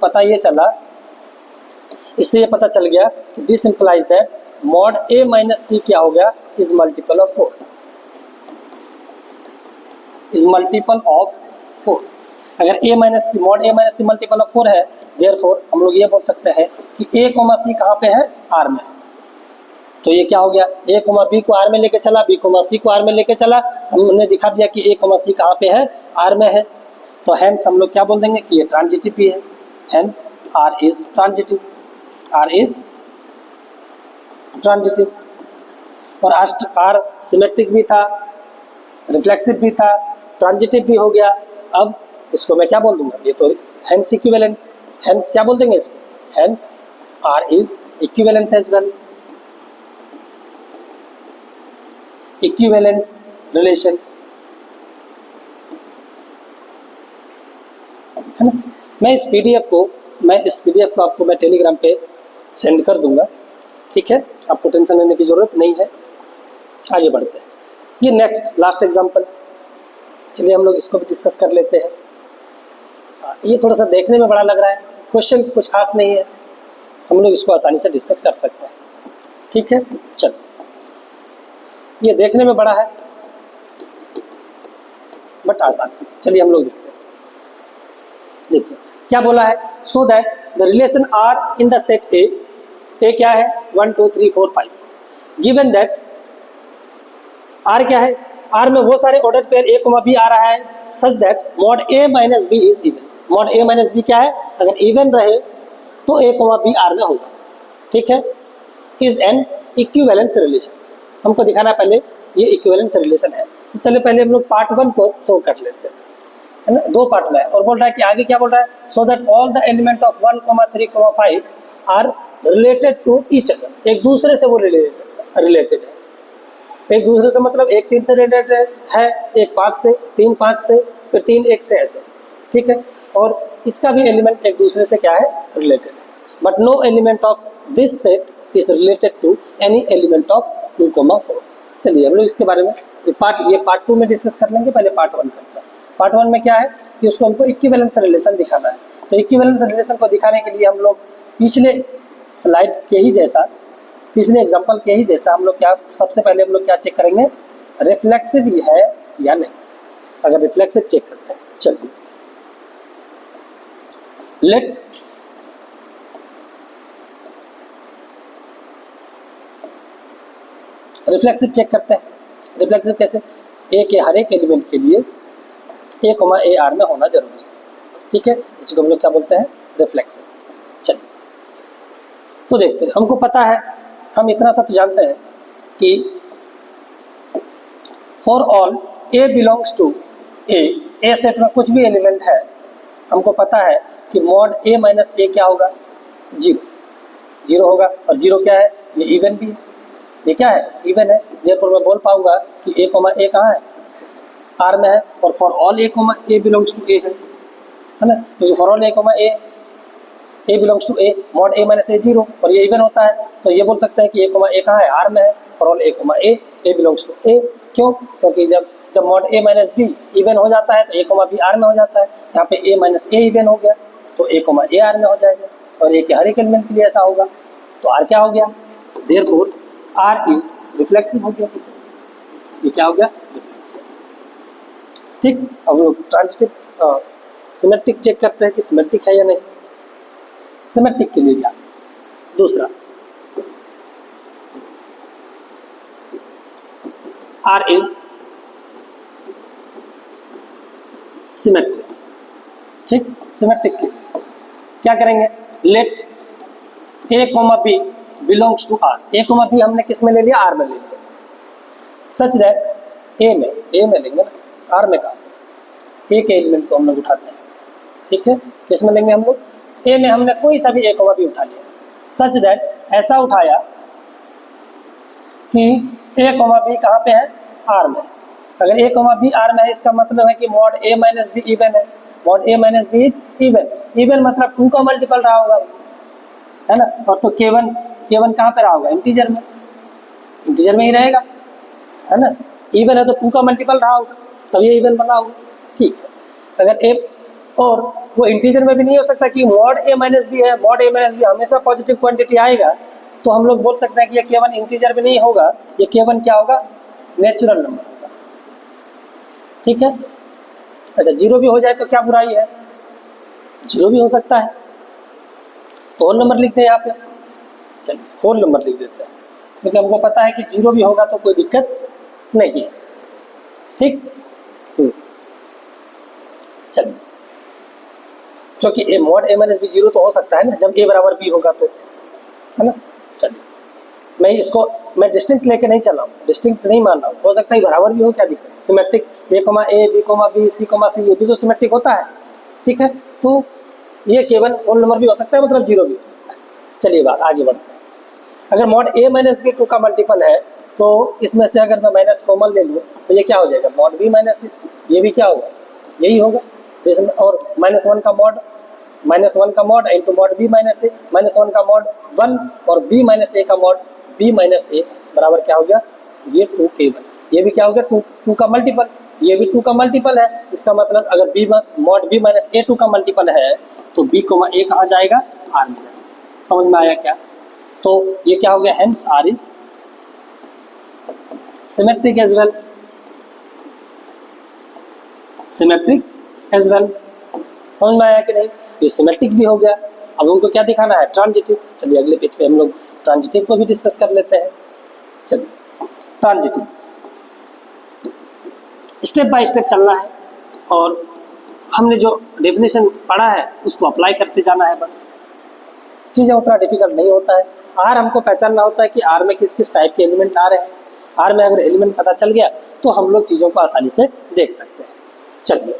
ये पता चल गया कि this implies that mod A minus C क्या हो गया, is multiple of 4, is multiple of 4। अगर A minus C mod A minus C multiple of 4 है, देयरफॉर हम लोग ये बोल सकते हैं कि ए कोमा सी कहाँ पे है, आर में है। तो ये क्या हो गया, ए कोमा बी को आर में लेके चला, बी कोमा सी को आर में लेके चला, हमने दिखा दिया कि ए कोमा सी कहाँ पे है, आर में है। तो हैंस हम लोग क्या बोल देंगे कि ये ट्रांजिटिव भी है, hence R is transitive, R is transitive. और आर सिमेट्रिक भी था, रिफ्लेक्सिव भी था, ट्रांजिटिव भी हो गया। अब इसको मैं क्या बोल दूंगा, ये तो हैंस इक्विवेलेंस, हैंस क्या बोल देंगे इसको, hence R is equivalence as well, equivalence relation, है ना। मैं इस पीडीएफ को आपको मैं टेलीग्राम पे सेंड कर दूंगा। ठीक है, आपको टेंशन लेने की ज़रूरत नहीं है। आगे बढ़ते हैं, ये नेक्स्ट लास्ट एग्जांपल, चलिए हम लोग इसको भी डिस्कस कर लेते हैं। ये थोड़ा सा देखने में बड़ा लग रहा है, क्वेश्चन कुछ खास नहीं है, हम लोग इसको आसानी से डिस्कस कर सकते हैं। ठीक है, चलो, ये देखने में बड़ा है बट आसान, चलिए हम लोग देखते हैं। देखिए क्या बोला है, so that the relation R in the set A क्या है 1 2 3 4 5, गिवन दैट आर क्या है, आर में वो सारे order pair A comma B आ रहा है सच that mod A minus B is even. Mod A minus B क्या है, अगर इवन रहे तो ए कोमा बी आर में होगा। ठीक है, इज एन इक्विवेलेंस रिलेशन, हमको दिखाना पहले ये इक्विवेलेंस रिलेशन है। तो चलिए पहले हम लोग पार्ट 1 को शो कर लेते हैं। है ना, 2 पार्ट में है। और बोल रहा है कि आगे क्या बोल रहा है, so that all the element of 1, 3, 5 are related to each other, एक दूसरे से वो रिलेटेड है। एक दूसरे से मतलब एक 3 से रिलेटेड है, एक 5 से, 3 5 से, फिर 3 1 से, ऐसे, ठीक है। और इसका भी एलिमेंट एक दूसरे से क्या है, रिलेटेड है। But no element of this set is related to any element of 2, 4। चलिए हम लोग इसके बारे में ये पार्ट 2 में डिस्कस कर लेंगे, पहले पार्ट 1 करते हैं। पार्ट 1 में क्या है कि उसको हमको इक्विवेलेंस रिलेशन दिखाना है। तो इक्विवेलेंस रिलेशन को दिखाने के लिए हम लोग पिछले स्लाइड के ही जैसा, पिछले एग्जांपल के ही जैसा हम लोग क्या, सबसे पहले हम लोग क्या चेक करेंगे, रिफ्लेक्सिव है या नहीं। अगर रिफ्लेक्सिव चेक करते हैं, चलिए लेट रिफ्लेक्सिव चेक करते हैं। रिफ्लेक्सिव कैसे, ए के हर एक एलिमेंट के लिए ए कोमा ए आर में होना जरूरी है, ठीक है। इसको हम लोग क्या बोलते हैं, रिफ्लेक्सिव। चलिए तो देखते हैं, हमको पता है, हम इतना सा तो जानते हैं कि for all A belongs to A set में कुछ भी एलिमेंट है, हमको पता है कि मॉड ए माइनस ए क्या होगा, 0 होगा। और 0 क्या है, ये इवन भी है, ये क्या है, इवन है। देयरफॉर मैं बोल पाऊंगा कि ए कोमा ए कहाँ है, आर में है। और for all A comma A belongs to A है ना, क्योंकि for all A comma A belongs to A, mod A minus A 0, और ये इवन होता है। तो ये बोल सकते हैं कि ए कोमा ए कहाँ है, आर में है। For all A comma A belongs to A, क्यों, क्योंकि जब mod A minus B even हो जाता है तो ए कोमा बी आर में हो जाता है। यहाँ पे ए माइनस ए इवन हो गया तो ए कोमा ए आर में हो जाएगा, और ए के हर एक एलिमेंट के लिए ऐसा होगा। तो आर क्या हो गया, देयरफॉर आर इज रिफ्लेक्सिव हो गया। ये क्या हो गया, रिफ्लेक्सिव, ठीक। अब लोग ट्रांजिटिव सिमेट्रिक चेक करते हैं कि सिमेट्रिक है या नहीं। सिमेट्रिक के लिए क्या, दूसरा आर इज सिमेट्रिक, ठीक। सिमेट्रिक के लिए क्या करेंगे, let A comma B belongs to R. A comma B हमने किस में ले लिया, आर में ले लिया, सच दैट ए में लेंगे ना, आर में कहाँ से, ए के एलिमेंट को हम लोग उठाते हैं, ठीक है। किस में लेंगे हम लोग, ए में हमने कोई सा भी ए कोमा बी उठा लिया, सच दैट ऐसा उठाया कि ए कोमा बी कहाँ पे है, आर में। अगर ए कोमा बी आर में है, इसका मतलब है कि mod A minus B even है। Mod A minus B is even मतलब 2 का मल्टीपल रहा होगा, है ना। और तो केवन कहाँ पे रहा होगा, इंटीजर में ही रहेगा, है ना। इवन है तो 2 का मल्टीपल रहा होगा, तब ये इवन बना होगा, ठीक है। अगर ए, और वो इंटीजर में भी नहीं हो सकता कि मॉड ए माइनस बी है, मॉड ए माइनस बी हमेशा पॉजिटिव क्वांटिटी आएगा, तो हम लोग बोल सकते हैं कि ये केवन इंटीजर भी नहीं होगा, ये केवन क्या होगा, नेचुरल नंबर होगा, ठीक है। अच्छा 0 भी हो जाए तो क्या बुराई है, 0 भी हो सकता है, तो होल नंबर लिखते हैं यहाँ पे। चलिए होल नंबर लिख देते हैं, क्योंकि हमको पता है कि 0 भी होगा तो कोई दिक्कत नहीं है, ठीक। चलिए, क्योंकि ए मॉड ए माइनस बी 0 तो हो सकता है ना, जब ए बराबर बी होगा तो, है ना। चलिए मैं डिस्टिंक्ट लेके नहीं चला हूँ, डिस्टिंक्ट नहीं मान रहा हूँ, हो सकता है बराबर भी हो, क्या दिक्कत है। सिमेट्रिक ए कोमा ए, B comma B, C comma C, ये भी तो सिमेट्रिक होता है, ठीक है। तो ये केवल होल नंबर भी हो सकता है, मतलब 0 भी हो सकता है। चलिए बात आगे बढ़ते हैं। अगर मॉड ए माइनस बी 2 का मल्टीपल है, तो इसमें से अगर मैं माइनस कॉमन ले लूँ तो ये क्या हो जाएगा, मॉड बी माइनस, ये भी क्या होगा, यही होगा। और -1 का mod into mod B minus A, -1 का मॉड 1 और बी माइनस ए का मॉड बी माइनस ए बराबर क्या हो गया, ये 2 केवल, ये भी क्या हो गया 2 का मल्टीपल, ये भी 2 का मल्टीपल है। इसका मतलब अगर बी मॉड बी माइनस ए 2 का मल्टीपल है तो बी कोमा ए कहाँ जाएगा, आर में जाएगा। समझ में आया क्या, तो ये क्या हो गया, hence R is symmetric as well, symmetric as well. समझ में आया कि नहीं, ये सिमेट्रिक भी हो गया। अब उनको क्या दिखाना है, ट्रांजिटिव। चलिए अगले पेज पे हम लोग ट्रांजिटिव को भी डिस्कस कर लेते हैं। चलिए ट्रांजिटिव स्टेप बाय स्टेप चलना है, और हमने जो डेफिनेशन पढ़ा है उसको अप्लाई करते जाना है, बस चीज़ें उतना डिफिकल्ट नहीं होता है। आर हमको पहचानना होता है कि आर में किस किस टाइप के एलिमेंट आ रहे हैं। आर में अगर एलिमेंट पता चल गया तो हम लोग चीज़ों को आसानी से देख सकते हैं। चलिए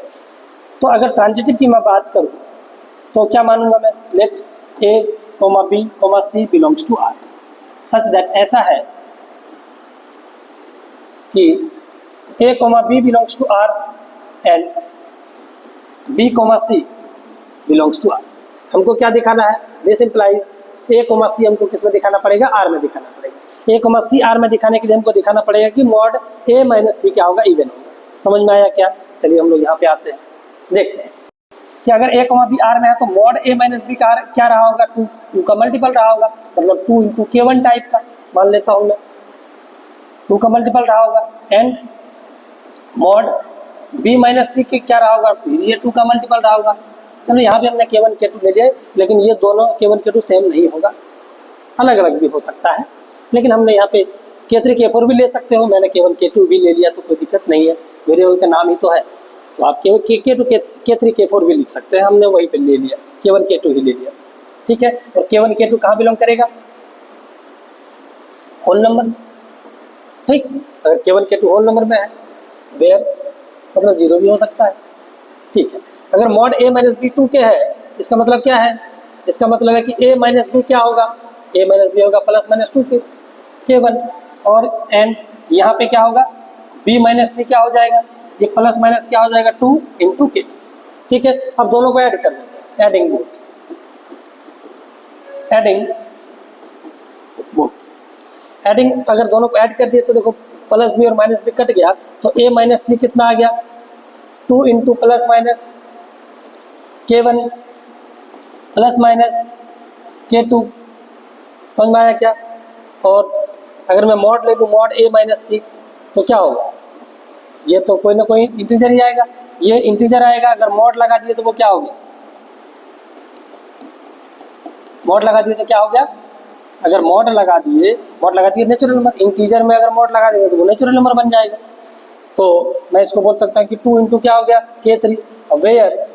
तो अगर ट्रांजिटिव की मैं बात करूँ तो क्या मानूंगा मैं, let A comma B comma C belongs to R, such that ऐसा है कि A comma B belongs to R and B comma C belongs to R. हमको क्या दिखाना है, this implies A comma C हमको किस में दिखाना पड़ेगा, आर में दिखाना पड़ेगा। ए कोमा सी आर में दिखाने के लिए हमको दिखाना पड़ेगा कि मॉड ए माइनस सी क्या होगा, इवन होगा। समझ में आया क्या? चलिए हम लोग यहाँ पे आते हैं, देखते हैं कि अगर ए कोमा बी आर में है तो मॉड ए माइनस बी का क्या रहा होगा, टू का मल्टीपल रहा होगा, मतलब 2 इंटू K1 टाइप का मान लेता हूँ मैं, 2 का मल्टीपल रहा होगा। एंड मॉड बी माइनस सी के क्या रहा होगा, फिर ये 2 का मल्टीपल रहा होगा। चलो यहाँ पे हमने K1 K2 ले लिया, लेकिन ये दोनों K1 K2 सेम नहीं होगा, अलग अलग भी हो सकता है। लेकिन हमने यहाँ पे K3 K4 भी ले सकते हो, मैंने K1 K2 भी ले लिया तो कोई दिक्कत नहीं है, वेरिएबल का नाम ही तो है। तो आप K2 K3 K4 भी लिख सकते हैं, हमने वहीं पे ले लिया, K1 K2 ही ले लिया, ठीक है। और K1 K2 कहाँ बिलोंग करेगा, होल नंबर, ठीक। अगर K1 K2 होल नंबर में है, वेयर मतलब 0 भी हो सकता है, ठीक है। अगर मॉड ए माइनस बी 2 के है, इसका मतलब क्या है, इसका मतलब है कि ए माइनस बी क्या होगा, ए माइनस बी होगा प्लस माइनस 2 के K1, और एंड यहाँ पे क्या होगा, बी माइनस सी क्या हो जाएगा, ये प्लस माइनस क्या हो जाएगा 2 इंटू K2, ठीक है। अब दोनों को ऐड कर देते हैं, एडिंग बोथ, एडिंग अगर दोनों को ऐड कर दिए तो देखो प्लस बी और माइनस बी कट गया, तो ए माइनस सी कितना आ गया, 2 into plus minus K1 plus minus K2, समझ में आया क्या? और अगर मैं मॉड ले लूँ, मॉड ए माइनस सी, तो क्या होगा, ये तो कोई ना कोई इंटीजर ही आएगा, ये इंटीजर आएगा। अगर मॉड लगा दिए तो वो क्या हो गया, मॉड लगा दिए तो क्या हो गया, अगर मॉड लगा दिए नेचुरल नंबर, इंटीजर में अगर मॉड लगा देंगे तो वो नेचुरल नंबर बन जाएगा। तो मैं इसको बोल सकता हूँ कि 2 इंटू क्या हो गया K3, वेयर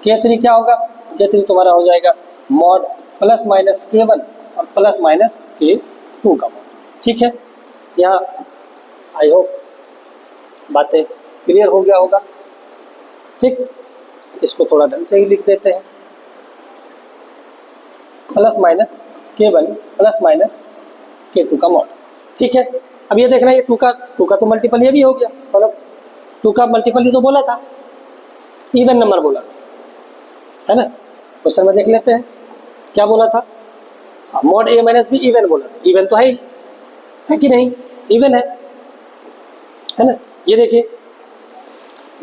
K3 क्या होगा, K3 तुम्हारा हो जाएगा मॉड प्लस माइनस K1 और प्लस माइनस K2 का मॉड, ठीक है। यहाँ आई होप बातें क्लियर हो गया होगा, ठीक। इसको थोड़ा ढंग से ही लिख देते हैं, plus minus K1 plus minus K2 का मॉड, ठीक है। अब ये देखना, ये 2 का तो मल्टीपल ये भी हो गया, मतलब 2 का मल्टीपल ही तो बोला था, इवन नंबर बोला था, है ना। क्वेश्चन में देख लेते हैं क्या बोला था, mod A minus B even बोला था, इवन तो है कि नहीं, इवन है ना। ये देखिए,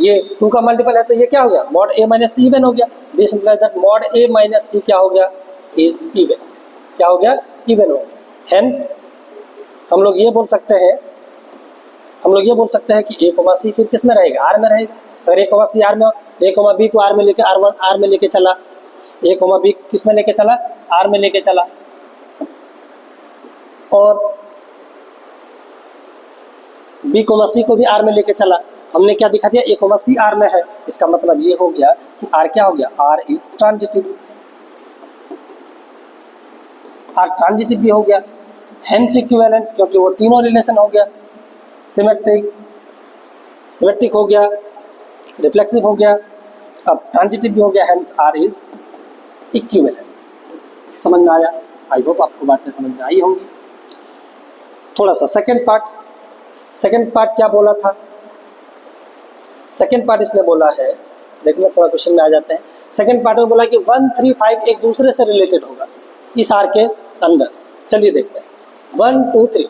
ये 2 का मल्टीपल है तो ये क्या हो गया, mod A minus C even हो गया। This implies that mod A minus C क्या हो गया, इज इवन, क्या हो गया, इवन हो गया। हेंस हम लोग ये बोल सकते हैं कि ए कोमा सी फिर किस में रहेगा, आर में रहेगा। अगर ए कोमा सी आर में, ए कोमा बी को आर में लेके आर में लेके चला, ए कोमा बी किस में लेके चला, आर में लेके चला, और बी कोमा सी को भी आर में लेके चला, हमने क्या दिखा दिया, ए कोमा सी आर में है, इसका मतलब ये हो गया कि आर क्या हो गया, R is transitive, R transitive भी हो गया। हेंस इक्विवेलेंस, क्योंकि वो तीनों रिलेशन हो गया, सिमेट्रिक हो गया, रिफ्लेक्सिव हो गया, अब ट्रांजिटिव भी हो गया, हेंस आर इज इक्विवेलेंस। समझ में आया? आई होप आपको बातें समझ में आई होंगी। थोड़ा सा सेकंड पार्ट क्या बोला था, सेकंड पार्ट इसने बोला है, देखना थोड़ा क्वेश्चन में आ जाते हैं। सेकंड पार्ट में बोला कि 1, 3, 5 एक दूसरे से रिलेटेड होगा इस आर के अंदर। चलिए देखते हैं, 1, 2, 3,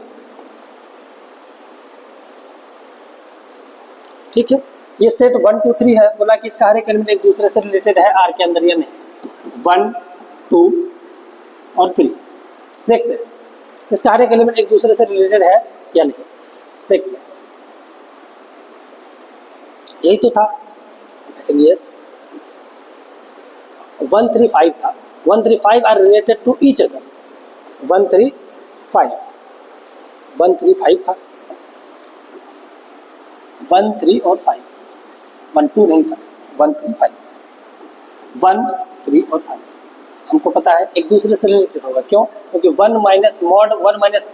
ठीक है। ये सेट 1, 2, 3 है, बोला कि इसका हर एक एलिमेंट एक दूसरे से रिलेटेड है आर के अंदर या नहीं। 1, 2 और 3 देखते हैं, इसका हर एक एलिमेंट एक दूसरे से रिलेटेड है या नहीं, देखते हैं। यही तो था, आई थिंक यस, 1, 3, 5 था। 1, 3, 5 are related to each other. 1, 3, 5 था, 1, 3 और 5, 1, 2 नहीं था, 1, 3, 5, 1, 3 और 5 हमको पता है एक दूसरे से रिलेटेड होगा। क्यों? क्योंकि 1 माइनस मॉड 1 माइनस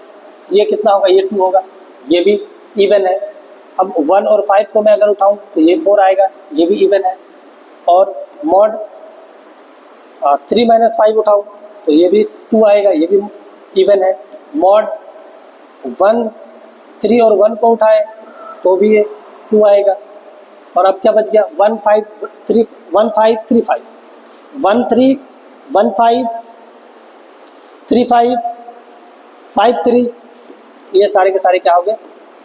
ये कितना होगा, ये 2 होगा, ये भी इवन है, अब 1 और 5 को मैं अगर उठाऊं तो ये 4 आएगा, ये भी इवन है। और मॉड 3 - 5 उठाऊं तो ये भी 2 आएगा, ये भी इवन है। मॉड 1 3 और 1 को उठाए तो भी ये 2 आएगा। और अब क्या बच गया, 1 5 3 1 5 3 5 1 3 1 5 3 5 5 3, ये सारे के सारे क्या हो गए,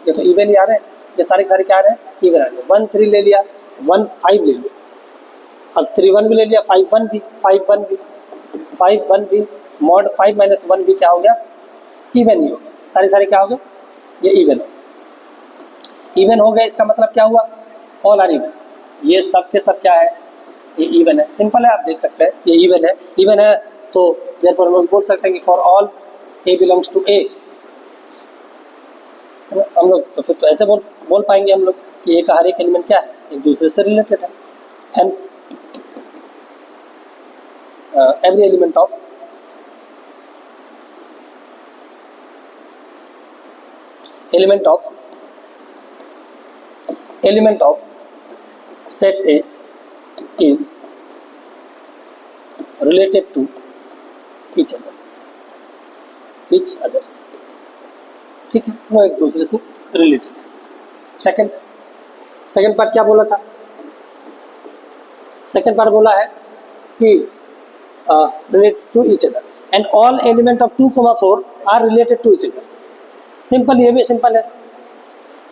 ये तो इवन ही आ रहे हैं, ये सारे के सारे क्या आ रहे हैं, इवन आ रहे हैं। 1 3 ले लिया, 1 5 ले लिया, अब 3 1 भी ले लिया, 5 1 भी, 5 1 भी, 5 1 भी, मॉड 5 - 1 भी क्या हो गया, इवन ही हो गया। सारे सारे क्या हो गए, ये इवन हो गए। इवन हो गए इसका मतलब क्या हुआ, ऑल आर इवन। ये सब के सब क्या है, ये इवन है। सिंपल है, आप देख सकते हैं ये इवन है। इवन है तो देयरफॉर हम लोग बोल सकते हैं कि for all A belongs to A. हम लोग तो फिर तो ऐसे बोल पाएंगे हम लोग कि ए का हर एक एलिमेंट क्या है, एक दूसरे से रिलेटेड है। Hence every element of set A is related to each other, ठीक है, वो एक दूसरे से रिलेटेड है। सेकंड पार्ट क्या बोला था, सेकंड पार्ट बोला है कि related to each other and all element of 2, 4 are related to each other. Simple, ये भी सिंपल है।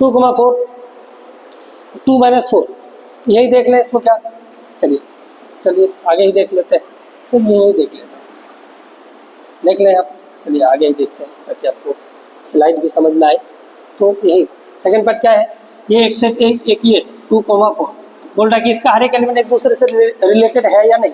2, 4 2 - 4 यही देख लें इसको क्या, चलिए आगे ही देख लेते हैं, तो यही देख लेते हैं, देख लें आप। चलिए आगे ही देखते हैं ताकि आपको स्लाइड भी समझ में आए। तो यही सेकंड पार्ट क्या है, ये एक सेट एक ये 2, 4 बोल रहा है कि इसका हर एक एलिमेंट एक दूसरे से रिलेटेड है या नहीं।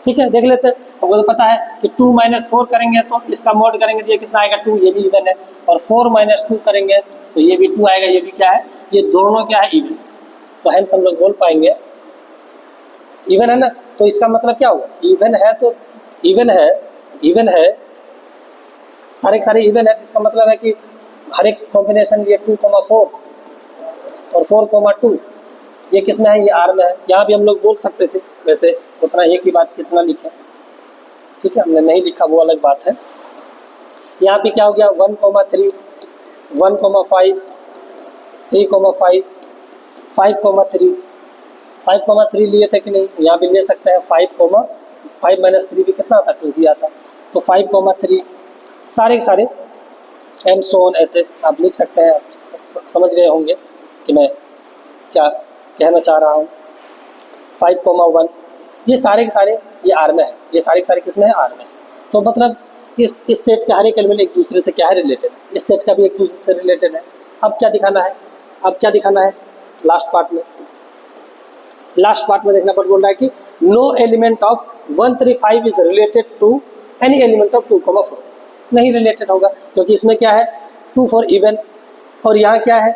ठीक है, देख लेते हैं। हमको तो पता है कि 2 - 4 करेंगे तो इसका मॉड करेंगे तो ये कितना आएगा, 2, ये भी इवन है। और 4 - 2 करेंगे तो ये भी 2 आएगा, ये भी क्या है, ये दोनों क्या है, इवन। तो हेंस हम लोग बोल पाएंगे इवन है ना, तो इसका मतलब क्या हुआ, इवन है तो इवन है, सारे के सारे इवन है। इसका मतलब है कि हर एक कॉम्बिनेशन, ये 2, 4 और 4, 2 ये किस में है, ये आर में है। यहाँ भी हम लोग बोल सकते थे, वैसे उतना एक ही बात कितना लिखे, ठीक है, हमने नहीं लिखा वो अलग बात है। यहाँ पे क्या हो गया, 1, 3 1, 5 3, 5 5, 3 लिए थे कि नहीं, यहाँ भी ले सकते हैं। 5 - 3 भी कितना आता, 2 ही आता। तो 5, 3 सारे के सारे एंड सो ऑन, ऐसे आप लिख सकते हैं। आप समझ गए होंगे कि मैं क्या कहना चाह रहा हूँ। 5, 1 ये सारे के सारे ये आर में है, ये सारे के सारे किस में है, आर में है। तो मतलब इस सेट के हर एक एलिमेंट एक दूसरे से क्या है, रिलेटेड है। इस सेट का भी एक दूसरे से रिलेटेड है। अब क्या दिखाना है, लास्ट पार्ट में देखना पर बोल रहा है कि no element of 1 3 5 is related to any element of 2, 4 नहीं रिलेटेड होगा, क्योंकि इसमें क्या है 2, 4 इवन, और यहाँ क्या है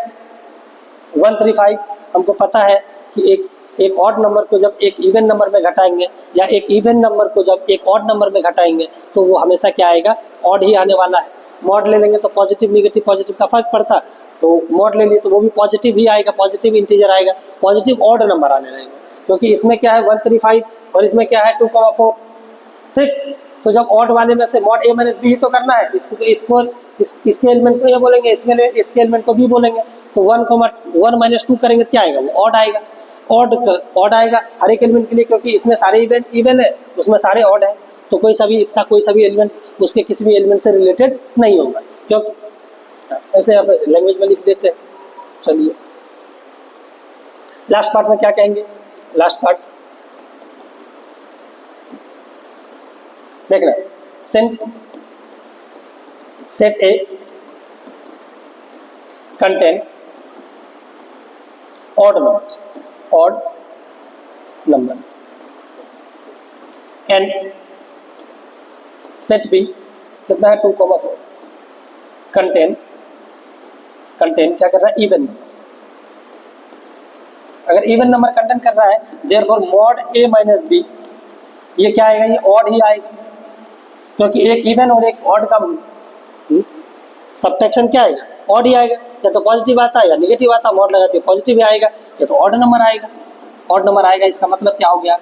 1 3 5। हमको पता है कि एक ऑड नंबर को जब एक इवन नंबर में घटाएंगे या एक इवन नंबर को जब एक ऑड नंबर में घटाएंगे तो वो हमेशा क्या आएगा, ऑड ही आने वाला है। मॉड ले लेंगे तो पॉजिटिव निगेटिव पॉजिटिव का फर्क पड़ता, तो मॉड ले लिए तो वो भी पॉजिटिव ही आएगा, पॉजिटिव इंटीजर आएगा, पॉजिटिव ऑड नंबर आने लगेगा। क्योंकि इसमें क्या है 1 3 5 और इसमें क्या है 2, 4, ठीक। तो जब ऑड वाले में से मॉड a - b ही तो करना है, इसके एलिमेंट को ये बोलेंगे, इसके एलिमेंट को भी बोलेंगे। तो 1 - 2 करेंगे क्या आएगा, वो ऑड आएगा, ऑड आएगा हर एक एलिमेंट के लिए, क्योंकि इसमें सारे इवन है, उसमें सारे ऑड है। तो कोई सा भी एलिमेंट उसके किसी भी एलिमेंट से रिलेटेड नहीं होगा, क्योंकि ऐसे आप लैंग्वेज में लिख देते हैं। चलिए लास्ट पार्ट में क्या कहेंगे, लास्ट पार्ट देखना, since set A contain odd numbers and set B कितना है 2, 4 कंटेन क्या कर रहा है, इवन नंबर। अगर इवन नंबर कंटेन कर रहा है, देयरफॉर मॉड a - b ये क्या आएगा, ये ऑड ही आएगा, क्योंकि एक इवन और एक ऑड का सब्ट्रैक्शन क्या आएगा, ऑड ही आएगा, या तो पॉजिटिव आता है या नेगेटिव आता है, मॉड लगाते हैं पॉजिटिव ही आएगा, या तो ऑड नंबर आएगा, ऑड नंबर आएगा। इसका मतलब क्या हो गया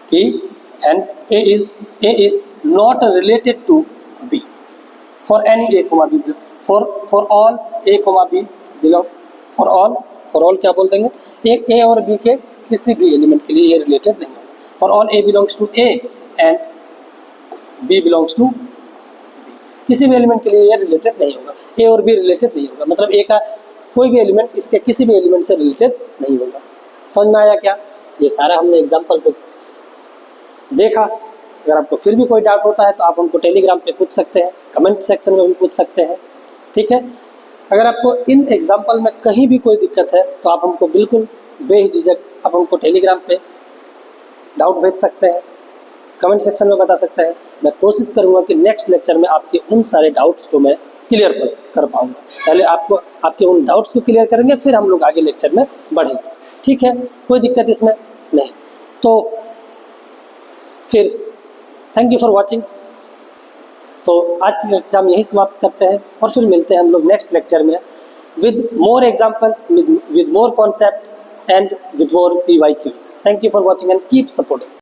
कि hence a is not related to b for any a comma b for all a comma b belong for all क्या बोल देंगे, एक a और b के किसी भी एलिमेंट के लिए ये रिलेटेड नहीं होगा। For all a belongs to a and b belongs to b, किसी भी एलिमेंट के लिए ये रिलेटेड नहीं होगा, a और b रिलेटेड नहीं होगा, मतलब a का कोई भी एलिमेंट इसके किसी भी एलिमेंट से रिलेटेड नहीं होगा। समझ में आया क्या? ये सारा हमने एग्जाम्पल को देखा। अगर आपको फिर भी कोई डाउट होता है तो आप हमको टेलीग्राम पे पूछ सकते हैं, कमेंट सेक्शन में भी पूछ सकते हैं, ठीक है। अगर आपको इन एग्जाम्पल में कहीं भी कोई दिक्कत है तो आप हमको बिल्कुल बेझिझक आप हमको टेलीग्राम पे डाउट भेज सकते हैं, कमेंट सेक्शन में बता सकते हैं। मैं कोशिश करूँगा कि नेक्स्ट लेक्चर में आपके उन सारे डाउट्स को मैं क्लियर कर पाऊँगा। पहले आपके उन डाउट्स को क्लियर करेंगे, फिर हम लोग आगे लेक्चर में बढ़ेंगे, ठीक है। कोई दिक्कत इसमें नहीं। तो फिर थैंक यू फॉर वॉचिंग। तो आज की कक्षा हम यही समाप्त करते हैं और फिर मिलते हैं हम लोग नेक्स्ट लेक्चर में with more examples, with more concept and with more PYQs। Thank you for watching and keep supporting.